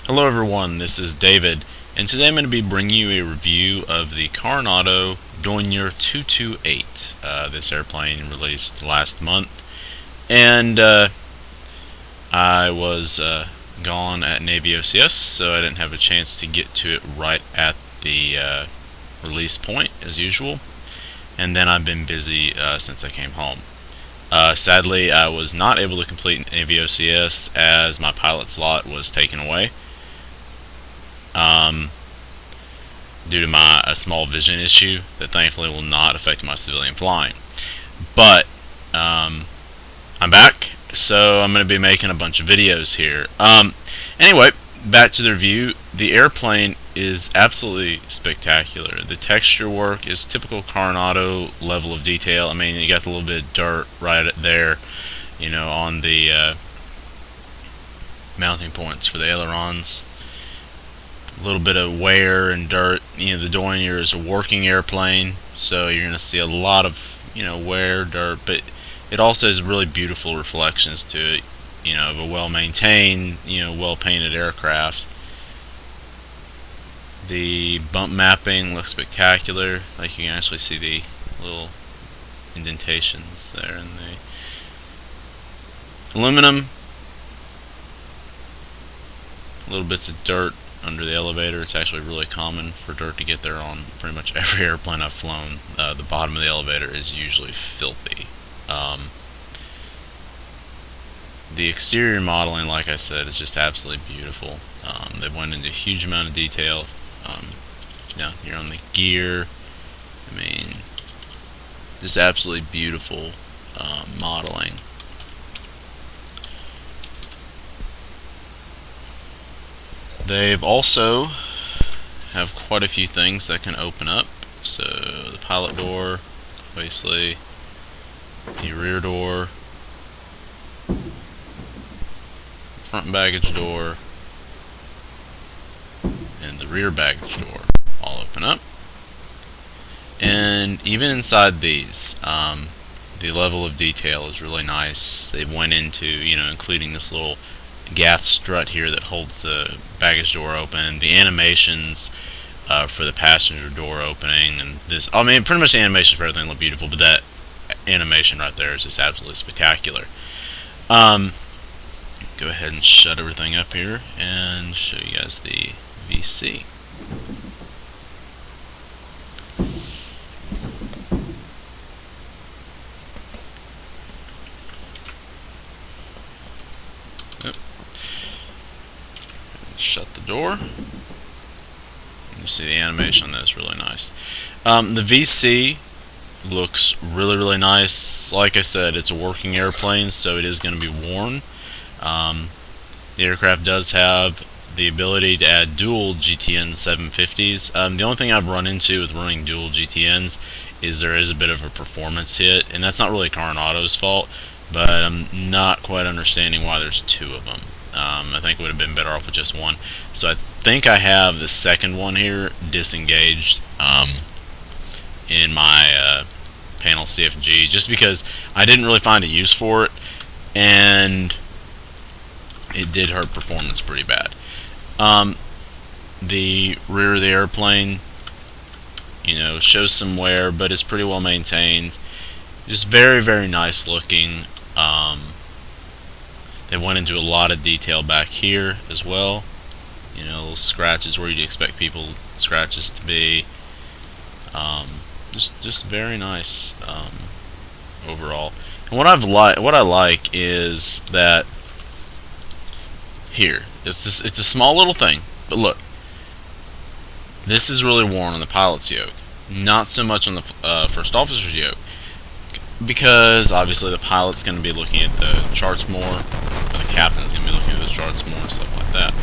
Hello everyone, this is David, and today I'm going to be bringing you a review of the Carenado Do228. This airplane released last month, and I was gone at Navy OCS, so I didn't have a chance to get to it right at the release point as usual, and then I've been busy since I came home. Sadly, I was not able to complete Navy OCS as my pilot slot was taken away. Due to a small vision issue that thankfully will not affect my civilian flying. But I'm back, so I'm going to be making a bunch of videos here. Anyway, back to the review. The airplane is absolutely spectacular. The texture work is typical Carenado level of detail. I mean, you got a little bit of dirt right there, you know, on the mounting points for the ailerons. A little bit of wear and dirt. You know, the Dornier is a working airplane, so you're going to see a lot of, you know, wear, dirt, but it also has really beautiful reflections to it, you know, of a well-maintained, you know, well-painted aircraft. The bump mapping looks spectacular. Like, you can actually see the little indentations there in the aluminum. Little bits of dirt under the elevator. It's actually really common for dirt to get there on pretty much every airplane I've flown. The bottom of the elevator is usually filthy. The exterior modeling, like I said, is just absolutely beautiful. They went into a huge amount of detail down here on the gear. I mean, just absolutely beautiful modeling. They've also have quite a few things that can open up. So the pilot door, obviously, the rear door, front baggage door, and the rear baggage door all open up. And even inside these, the level of detail is really nice. They went into, you know, including this little gas strut here that holds the baggage door open, the animations for the passenger door opening, and this, I mean, pretty much the animations for everything look beautiful, but that animation right there is just absolutely spectacular. Go ahead and shut everything up here and show you guys the VC. Shut the door. You see the animation on that is really nice. The VC looks really nice. Like I said, it's a working airplane, so it is going to be worn. The aircraft does have the ability to add dual GTN 750s. The only thing I've run into with running dual GTNs is there is a bit of a performance hit, and that's not really Carenado's fault, but I'm not quite understanding why there's two of them. I think it would have been better off with just one. So I think I have the second one here disengaged in my panel CFG, just because I didn't really find a use for it, and it did hurt performance pretty bad. The rear of the airplane, you know, shows some wear, but it's pretty well maintained. Just very nice looking. They went into a lot of detail back here as well. You know, little scratches where you'd expect people scratches to be. Just very nice overall. And what I like is that here it's a small little thing, but look, this is really worn on the pilot's yoke, not so much on the first officer's yoke, because obviously the pilot's going to be looking at the charts more, or the captain's going to be looking at the charts more and stuff like that.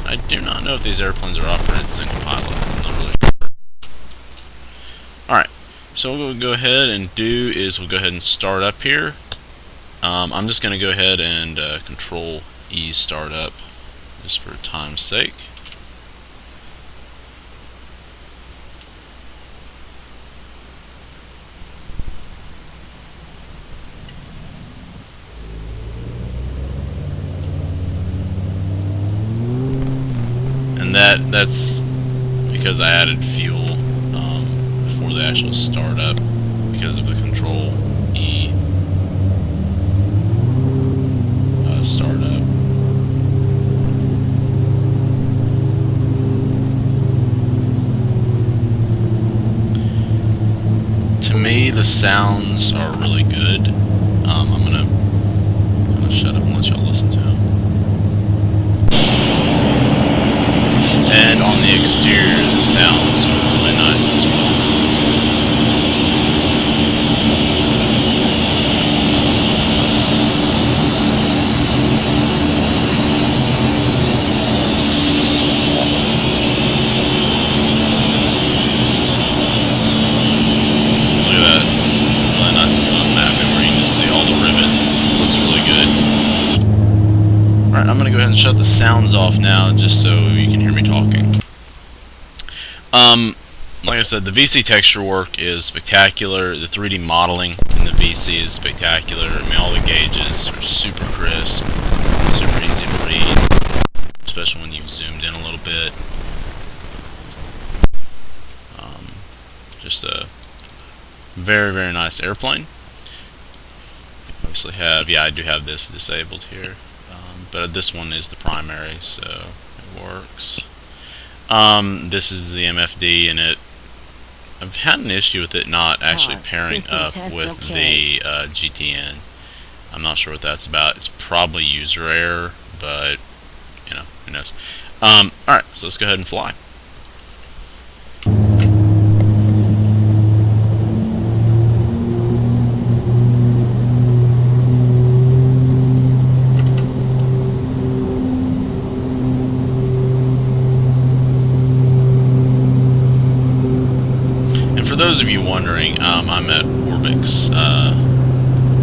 I do not know if these airplanes are operated single pilot. I'm not really sure. Alright, so what we'll go ahead and do is we'll go ahead and start up here. I'm just going to go ahead and Control E startup, just for time's sake. and that's because I added fuel before the actual startup because of the Control E startup. To me, the sounds are really good. I'm gonna shut up and let y'all listen to them. And on the exterior, the sounds are really nice as well. Look at that. Really nice mapping where you can just see all the rivets. Looks really good. Alright, I'm going to go ahead and shut the sounds off now just so you can hear me talking. Like I said, the VC texture work is spectacular. The 3D modeling in the VC is spectacular. I mean, all the gauges are super crisp, super easy to read, especially when you've zoomed in a little bit. Just a very, very nice airplane. Obviously have, yeah, I do have this disabled here, but this one is the primary, so it works. This is the MFD, and I've had an issue with it not actually pairing up with the GTN. I'm not sure what that's about. It's probably user error, but you know, who knows. Alright, so let's go ahead and fly. For those of you wondering, I'm at Orbix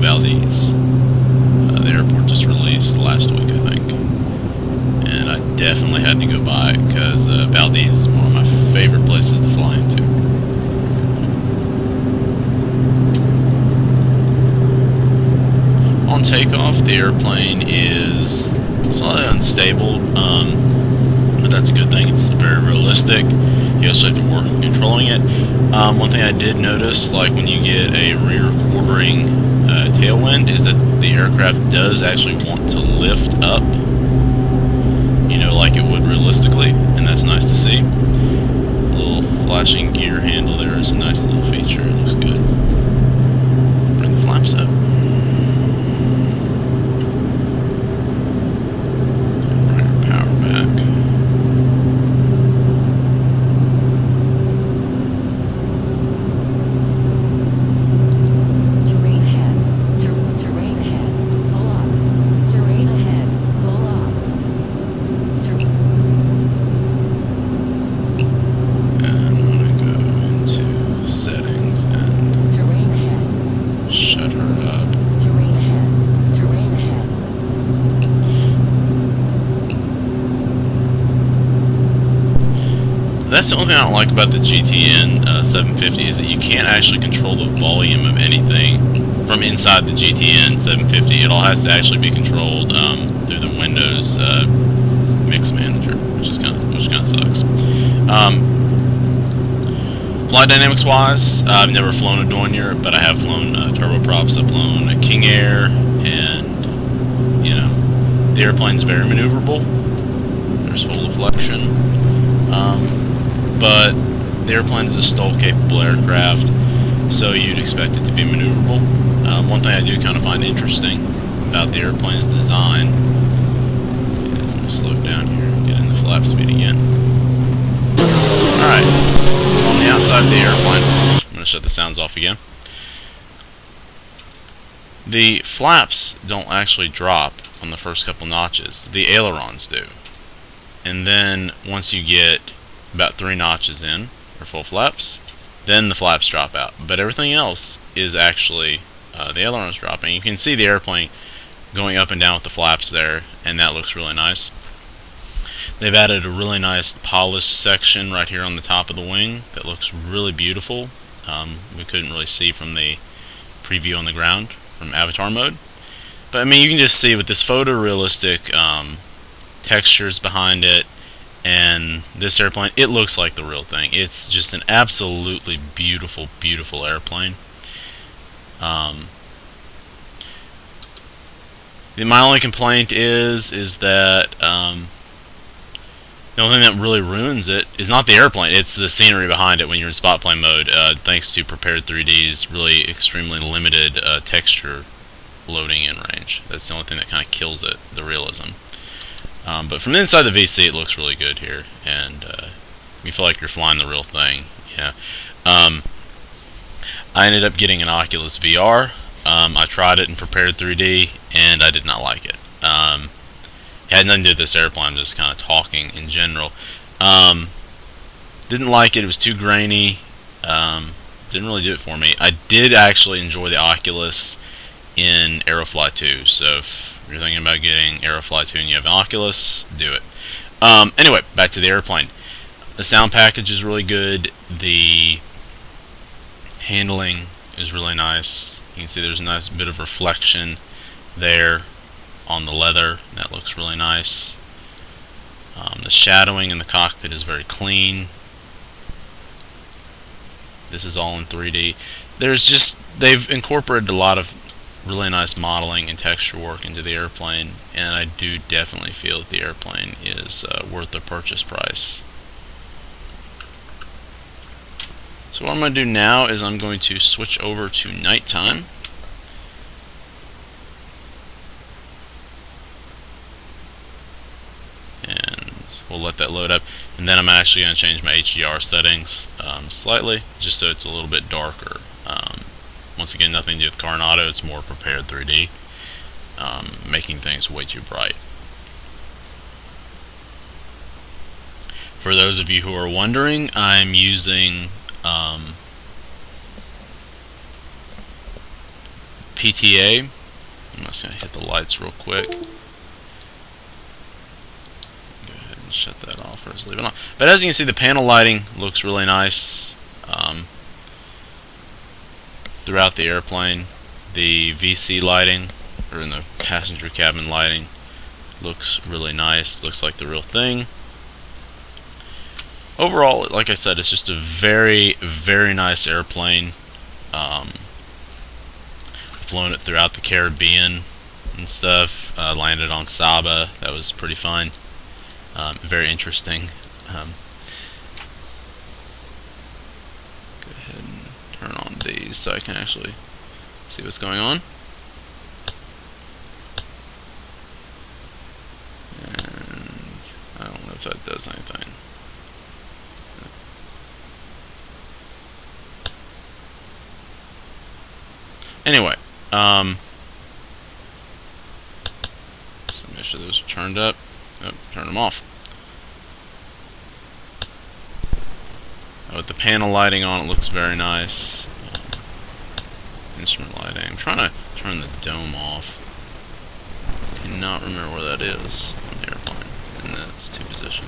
Valdez. The airport just released last week, I think. And I definitely had to go by it because Valdez is one of my favorite places to fly into. On takeoff, the airplane is slightly unstable, but that's a good thing. It's very realistic. You also have to work on controlling it. One thing I did notice, like when you get a rear quartering tailwind, is that the aircraft does actually want to lift up, you know, like it would realistically, and that's nice to see. A little flashing gear handle there is a nice little feature. It looks good. Bring the flaps up. Bring our power back. That's the only thing I don't like about the GTN 750 is that you can't actually control the volume of anything from inside the GTN 750. It all has to actually be controlled through the Windows Mix Manager, which kind of sucks. Flight dynamics wise, I've never flown a Dornier, but I have flown turboprops. I've flown a King Air, and you know, the airplane's very maneuverable. There's full deflection. But the airplane is a STOL-capable aircraft, so you'd expect it to be maneuverable. One thing I do kind of find interesting about the airplane's design is, let me slow it down here and get in the flap speed again. Alright, on the outside of the airplane, I'm going to shut the sounds off again. The flaps don't actually drop on the first couple notches. The ailerons do. And then once you get about 3 notches in, or full flaps, then the flaps drop out. But everything else is actually, the ailerons dropping. You can see the airplane going up and down with the flaps there, and that looks really nice. They've added a really nice polished section right here on the top of the wing that looks really beautiful. We couldn't really see from the preview on the ground from avatar mode. But I mean, you can just see with this photorealistic textures behind it, And this airplane, it looks like the real thing. It's just an absolutely beautiful, beautiful airplane. My only complaint is that the only thing that really ruins it is not the airplane, it's the scenery behind it when you're in spot plane mode. Thanks to Prepared 3D's really extremely limited texture loading in range. That's the only thing that kind of kills it, the realism. But from the inside of the VC, it looks really good here, and you feel like you're flying the real thing. Yeah. I ended up getting an Oculus VR. I tried it in Prepared 3D, and I did not like it. It had nothing to do with this airplane, I'm just kind of talking in general. Didn't like it, it was too grainy. Didn't really do it for me. I did actually enjoy the Oculus in Aerofly 2, so if you're thinking about getting Aerofly 2 and you have an Oculus, do it. Anyway, back to the airplane. The sound package is really good. The handling is really nice. You can see there's a nice bit of reflection there on the leather. That looks really nice. The shadowing in the cockpit is very clean. This is all in 3D. They've incorporated a lot of really nice modeling and texture work into the airplane, and I do definitely feel that the airplane is worth the purchase price. So what I'm going to do now is I'm going to switch over to nighttime. And we'll let that load up. And then I'm actually going to change my HDR settings slightly, just so it's a little bit darker. Once again, nothing to do with Carenado, it's more Prepared 3D, making things way too bright. For those of you who are wondering, I'm using PTA. I'm just going to hit the lights real quick. Go ahead and shut that off, or just leave it on. But as you can see, the panel lighting looks really nice throughout the airplane. The VC lighting, or in the passenger cabin lighting, looks really nice. Looks like the real thing. Overall, like I said, it's just a very, very nice airplane. Flown it throughout the Caribbean and stuff. Landed on Saba. That was pretty fun. Very interesting. Go ahead and turn on these so I can actually see what's going on. And I don't know if that does anything. Anyway, so make sure those are turned up. Oh, turn them off. With the panel lighting on, it looks very nice. Instrument lighting. I'm trying to turn the dome off. Cannot remember where that is on the airplane. And that's two position.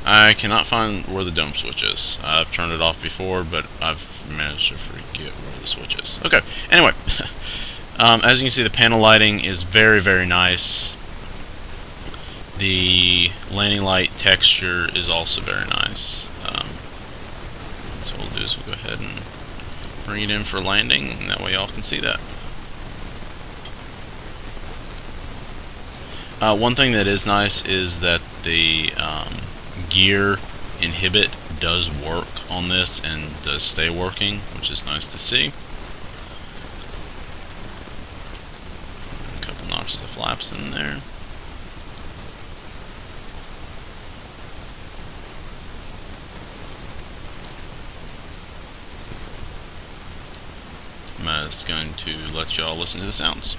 I cannot find where the dome switch is. I've turned it off before, but I've managed to forget where the switch is. Okay, anyway. As you can see, the panel lighting is very, very nice. The landing light texture is also very nice. So what we'll do is we'll go ahead and bring it in for landing, and that way y'all can see that. One thing that is nice is that the gear inhibit does work on this and does stay working, which is nice to see. A couple notches of flaps in there. I'm just going to let y'all listen to the sounds.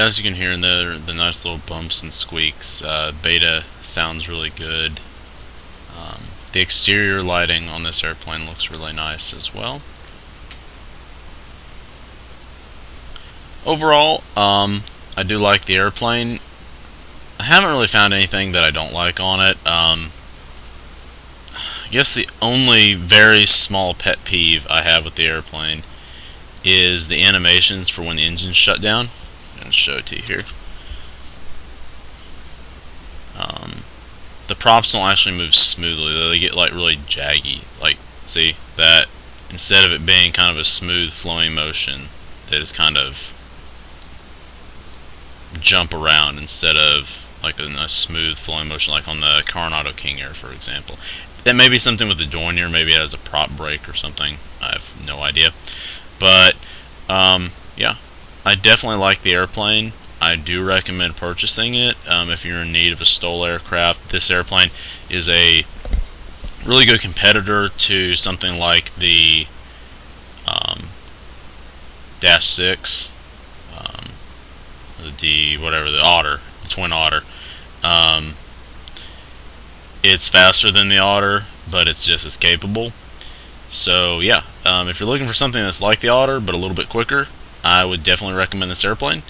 as you can hear in there, the nice little bumps and squeaks. Beta sounds really good. The exterior lighting on this airplane looks really nice as well. Overall, I do like the airplane. I haven't really found anything that I don't like on it. I guess the only very small pet peeve I have with the airplane is the animations for when the engine's shut down. I'm going to show it to you here. The props don't actually move smoothly, though. They get like really jaggy. Like, see that instead of it being kind of a smooth flowing motion, they just kind of jump around instead of like a smooth flowing motion like on the Carenado King Air, for example. That may be something with the Dornier, maybe it has a prop brake or something. I have no idea. But yeah, I definitely like the airplane. I do recommend purchasing it if you're in need of a STOL aircraft. This airplane is a really good competitor to something like the Dash 6, the Otter, the Twin Otter. It's faster than the Otter, but it's just as capable. So yeah, if you're looking for something that's like the Otter but a little bit quicker, I would definitely recommend this airplane.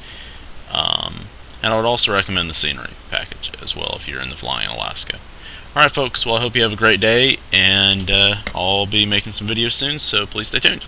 And I would also recommend the scenery package as well if you're in the flying in Alaska. Alright folks, well I hope you have a great day, and I'll be making some videos soon, so please stay tuned.